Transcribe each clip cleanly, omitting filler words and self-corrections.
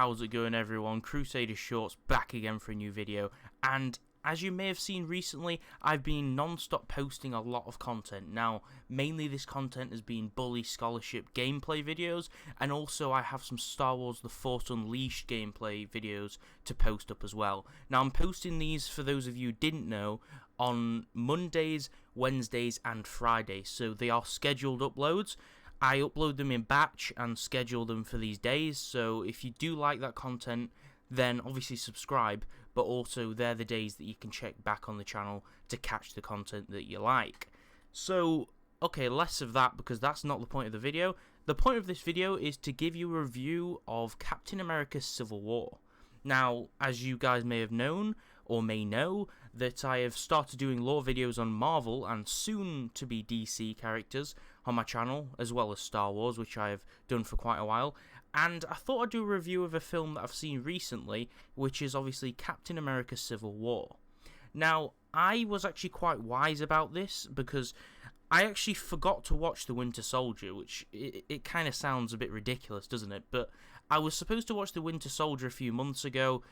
how's it going everyone? Crusader Shorts back again for a new video, and as you may have seen recently, I've been non-stop posting a lot of content. Now, mainly this content has been Bully Scholarship gameplay videos, and also I have some Star Wars The Force Unleashed gameplay videos to post up as well. Now, I'm posting these, for those of you who didn't know, on Mondays, Wednesdays, and Fridays, so they are scheduled uploads. I upload them in batch and schedule them for these days, so if you do like that content, then obviously subscribe, but also they're the days that you can check back on the channel to catch the content that you like. So, okay, less of that because that's not the point of the video. The point of this video is to give you a review of Captain America Civil War. Now, as you guys may have known, or may know, that I have started doing lore videos on Marvel and soon to be DC characters on my channel, as well as Star Wars, which I have done for quite a while, and I thought I'd do a review of a film that I've seen recently, which is obviously Captain America Civil War. Now, I was actually quite wise about this, because I actually forgot to watch The Winter Soldier, which it kind of sounds a bit ridiculous, doesn't it? But I was supposed to watch The Winter Soldier a few months ago,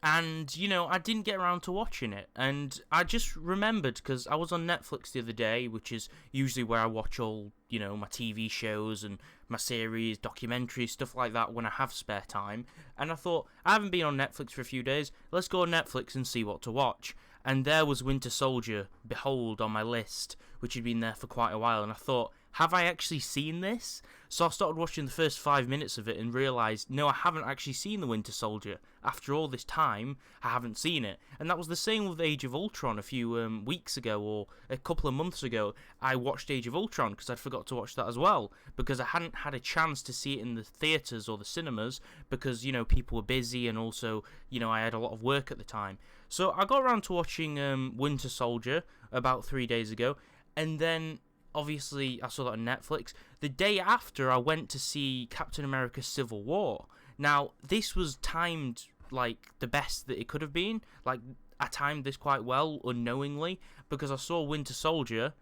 and, you know, I didn't get around to watching it, and I just remembered, because I was on Netflix the other day, which is usually where I watch all, you know, my TV shows and my series, documentaries, stuff like that when I have spare time, and I thought, I haven't been on Netflix for a few days, let's go on Netflix and see what to watch. And there was Winter Soldier, behold, on my list, which had been there for quite a while, and I thought, have I actually seen this? So I started watching the first 5 minutes of it and realised, no, I haven't actually seen The Winter Soldier. After all this time, I haven't seen it. And that was the same with Age of Ultron a few weeks ago, or a couple of months ago. I watched Age of Ultron because I'd forgot to watch that as well, because I hadn't had a chance to see it in the theatres or the cinemas, because, you know, people were busy, and also, you know, I had a lot of work at the time. So I got around to watching Winter Soldier about 3 days ago, and then obviously I saw that on Netflix. The day after, I went to see Captain America Civil War. Now, this was timed like the best that it could have been. Like, I timed this quite well, unknowingly, because I saw Winter Soldier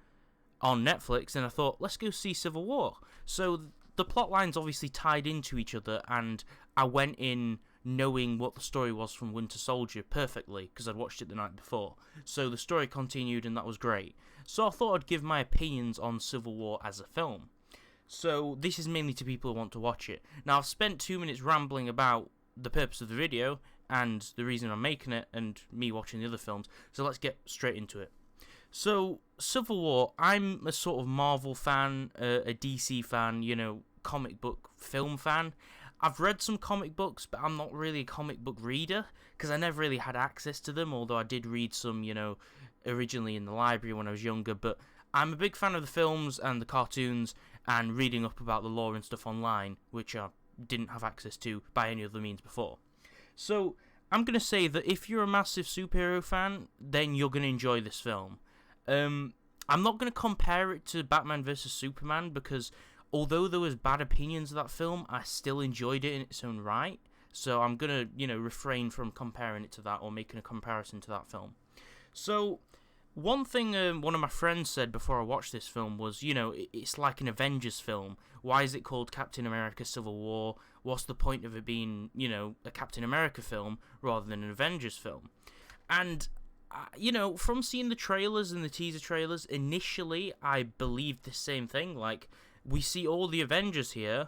on Netflix, and I thought, let's go see Civil War. So the plot lines obviously tied into each other, and I went in knowing what the story was from Winter Soldier perfectly, because I'd watched it the night before. So the story continued, and that was great. So I thought I'd give my opinions on Civil War as a film. So this is mainly to people who want to watch it. Now, I've spent 2 minutes rambling about the purpose of the video, and the reason I'm making it, and me watching the other films, so let's get straight into it. So, Civil War, I'm a sort of Marvel fan, a DC fan, you know, comic book film fan. I've read some comic books, but I'm not really a comic book reader, because I never really had access to them, although I did read some, you know, originally in the library when I was younger. But I'm a big fan of the films and the cartoons, and reading up about the lore and stuff online, which I didn't have access to by any other means before. So, I'm going to say that if you're a massive superhero fan, then you're going to enjoy this film. I'm not going to compare it to Batman vs Superman, because although there was bad opinions of that film, I still enjoyed it in its own right. So I'm going to, you know, refrain from comparing it to that, or making a comparison to that film. So, one thing one of my friends said before I watched this film was, you know, it's like an Avengers film. Why is it called Captain America Civil War? What's the point of it being, you know, a Captain America film rather than an Avengers film? And you know, from seeing the trailers and the teaser trailers, initially I believed the same thing. Like, we see all the Avengers here,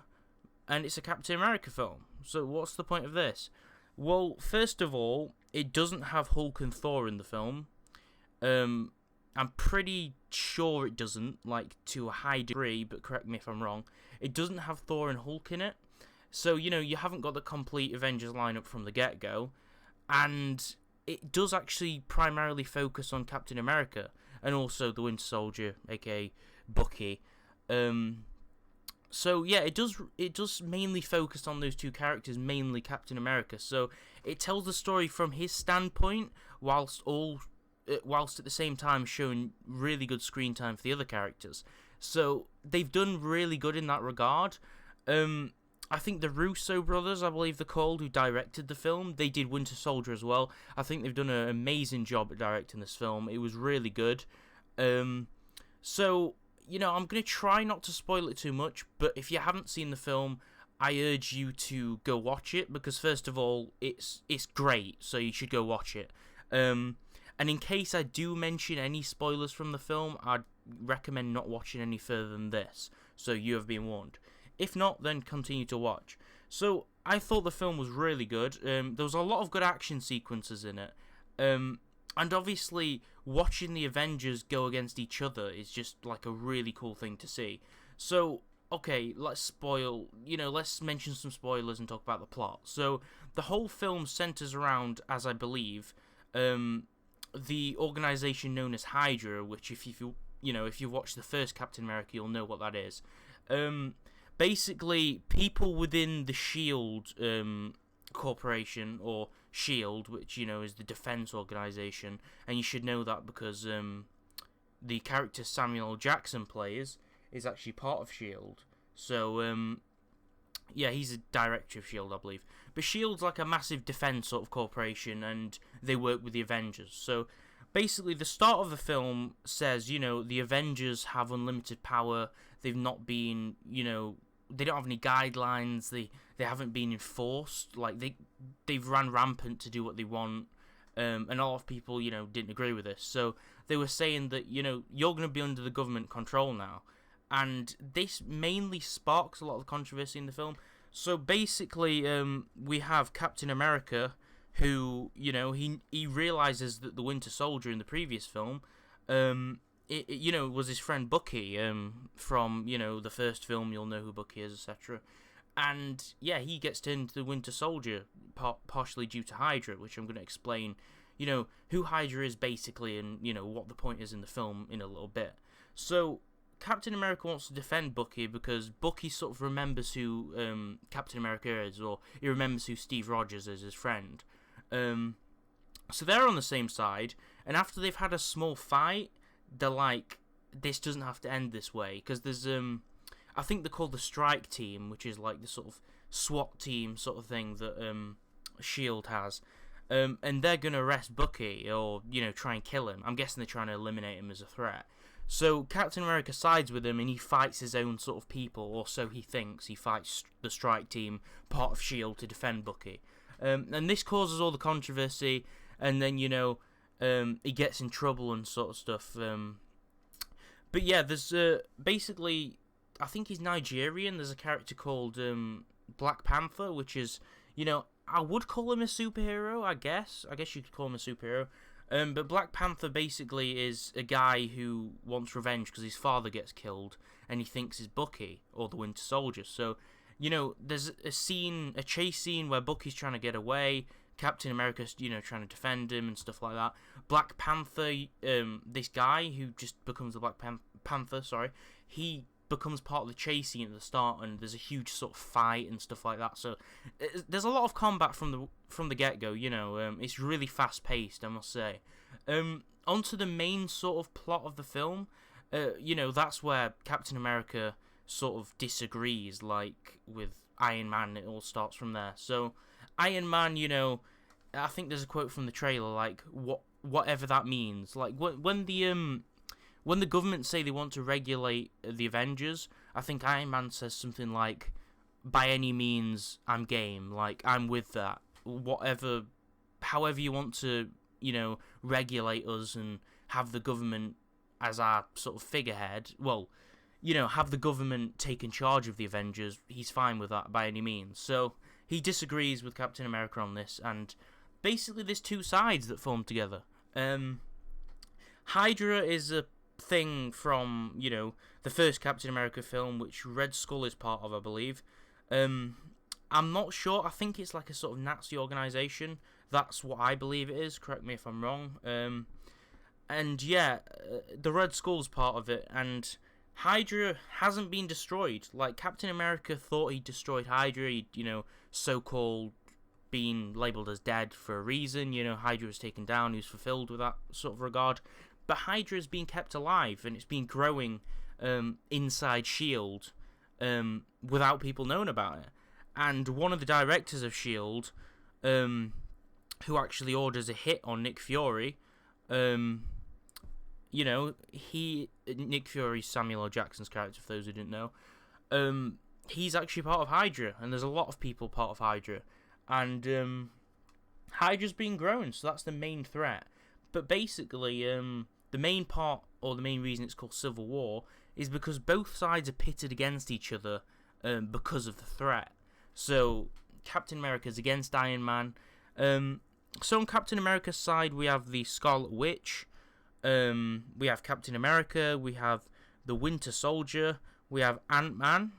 and it's a Captain America film. So what's the point of this? Well, first of all, it doesn't have Hulk and Thor in the film. I'm pretty sure it doesn't, like, to a high degree, but correct me if I'm wrong. It doesn't have Thor and Hulk in it. So, you know, you haven't got the complete Avengers lineup from the get-go. And it does actually primarily focus on Captain America, and also the Winter Soldier, aka Bucky. So yeah, it does mainly focus on those two characters, mainly Captain America. So it tells the story from his standpoint, whilst at the same time showing really good screen time for the other characters. So they've done really good in that regard. I think the Russo brothers, I believe they're called, who directed the film, they did Winter Soldier as well. I think they've done an amazing job at directing this film. It was really good. So, you know, I'm going to try not to spoil it too much, but if you haven't seen the film, I urge you to go watch it, because first of all, it's great, so you should go watch it. And in case I do mention any spoilers from the film, I'd recommend not watching any further than this, so you have been warned. If not, then continue to watch. So, I thought the film was really good. There was a lot of good action sequences in it. And obviously, watching the Avengers go against each other is just like a really cool thing to see. So, okay, let's mention some spoilers and talk about the plot. So, the whole film centers around, as I believe, the organization known as Hydra, which if you watch the first Captain America, you'll know what that is. Basically, people within the Shield corporation, or Shield, which is the defense organization, and you should know that because the character Samuel L. Jackson plays is actually part of Shield. So yeah, he's a director of Shield, I believe. But Shield's like a massive defense sort of corporation, and they work with the Avengers. So basically, the start of the film says, the Avengers have unlimited power. They've not been, they don't have any guidelines. They haven't been enforced. Like they've ran rampant to do what they want. And a lot of people, didn't agree with this. So they were saying that, you're going to be under the government control now. And this mainly sparks a lot of controversy in the film. So basically, we have Captain America, who, he realizes that the Winter Soldier in the previous film, was his friend Bucky, from, the first film. You'll know who Bucky is, etc. And, yeah, he gets turned into the Winter Soldier, partially due to Hydra, which I'm going to explain, who Hydra is, basically, and, what the point is in the film in a little bit. So Captain America wants to defend Bucky because Bucky sort of remembers who Captain America is, or he remembers who Steve Rogers is, his friend. So they're on the same side, and after they've had a small fight, they're like, this doesn't have to end this way, because there's I think they're called the Strike Team, which is like the sort of SWAT team sort of thing that Shield has, and they're gonna arrest Bucky, or try and kill him. I'm guessing they're trying to eliminate him as a threat. So Captain America sides with him, and he fights his own sort of people, or so he thinks. He fights the Strike Team, part of S.H.I.E.L.D., to defend Bucky. And this causes all the controversy, and then, he gets in trouble and sort of stuff. But yeah, there's basically, I think he's Nigerian. There's a character called Black Panther, which is, I would call him a superhero, I guess. I guess you could call him a superhero. But Black Panther basically is a guy who wants revenge because his father gets killed, and he thinks it's Bucky, or the Winter Soldier. So, there's a chase scene where Bucky's trying to get away, Captain America's, trying to defend him and stuff like that. Black Panther, this guy who just becomes the Black Panther, he becomes part of the chase scene at the start, and there's a huge sort of fight and stuff like that. So there's a lot of combat from the get-go. It's really fast-paced, I must say. Onto the main sort of plot of the film. That's where Captain America sort of disagrees, like with Iron Man. It all starts from there. So Iron Man, I think there's a quote from the trailer, like whatever that means. Like when the government say they want to regulate the Avengers, I think Iron Man says something like, by any means, I'm game. Like, I'm with that. However you want to, regulate us and have the government as our sort of figurehead. Well, have the government taken charge of the Avengers. He's fine with that by any means. So he disagrees with Captain America on this, and basically there's two sides that form together. Hydra is a thing from, the first Captain America film, which Red Skull is part of, I believe. I'm not sure. I think it's like a sort of Nazi organization. That's what I believe it is. Correct me if I'm wrong. And yeah, the Red Skull's part of it, and Hydra hasn't been destroyed. Like, Captain America thought he destroyed Hydra, so-called being labelled as dead for a reason. Hydra was taken down, he was fulfilled with that sort of regard. But Hydra is being kept alive, and it's been growing inside S.H.I.E.L.D. Without people knowing about it. And one of the directors of S.H.I.E.L.D., who actually orders a hit on Nick Fury, Nick Fury's Samuel L. Jackson's character, for those who didn't know, he's actually part of Hydra, and there's a lot of people part of Hydra, and Hydra's been growing, so that's the main threat. But basically, the main part, or the main reason it's called Civil War, is because both sides are pitted against each other because of the threat. So Captain America's against Iron Man. So on Captain America's side, we have the Scarlet Witch, we have Captain America, we have the Winter Soldier, we have Ant-Man,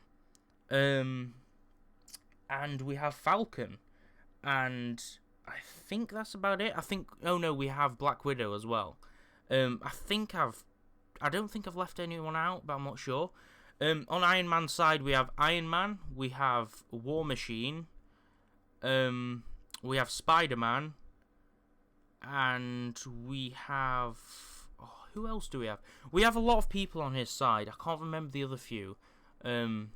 and we have Falcon, and I think that's about it. Oh no, we have Black Widow as well. I don't think I've left anyone out, but I'm not sure. On Iron Man's side, we have Iron Man, we have War Machine, we have Spider-Man, and we have... Oh, who else do we have? We have a lot of people on his side. I can't remember the other few. But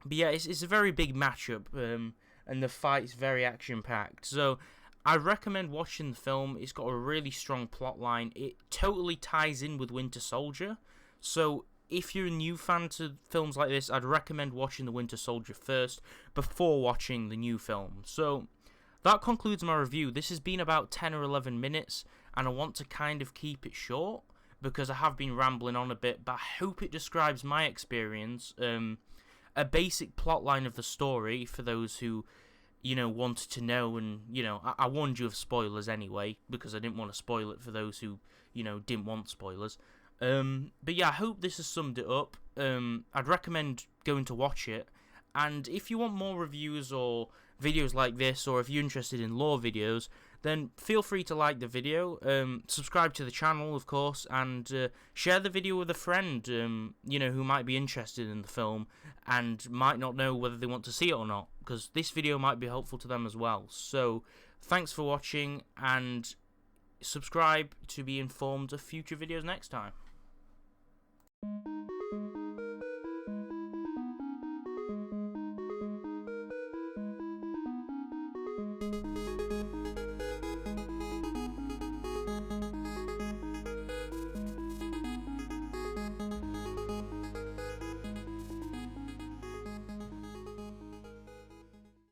yeah, it's a very big matchup, and the fight's very action-packed. So I recommend watching the film. It's got a really strong plot line. It totally ties in with Winter Soldier. So if you're a new fan to films like this, I'd recommend watching The Winter Soldier first before watching the new film. So that concludes my review. This has been about 10 or 11 minutes, and I want to kind of keep it short because I have been rambling on a bit, but I hope it describes my experience, a basic plot line of the story for those who, wanted to know, and, I warned you of spoilers anyway, because I didn't want to spoil it for those who, didn't want spoilers. But yeah, I hope this has summed it up. I'd recommend going to watch it, and if you want more reviews or videos like this, or if you're interested in lore videos, then feel free to like the video, subscribe to the channel, of course, and share the video with a friend, who might be interested in the film and might not know whether they want to see it or not, because this video might be helpful to them as well. So, thanks for watching, and subscribe to be informed of future videos next time.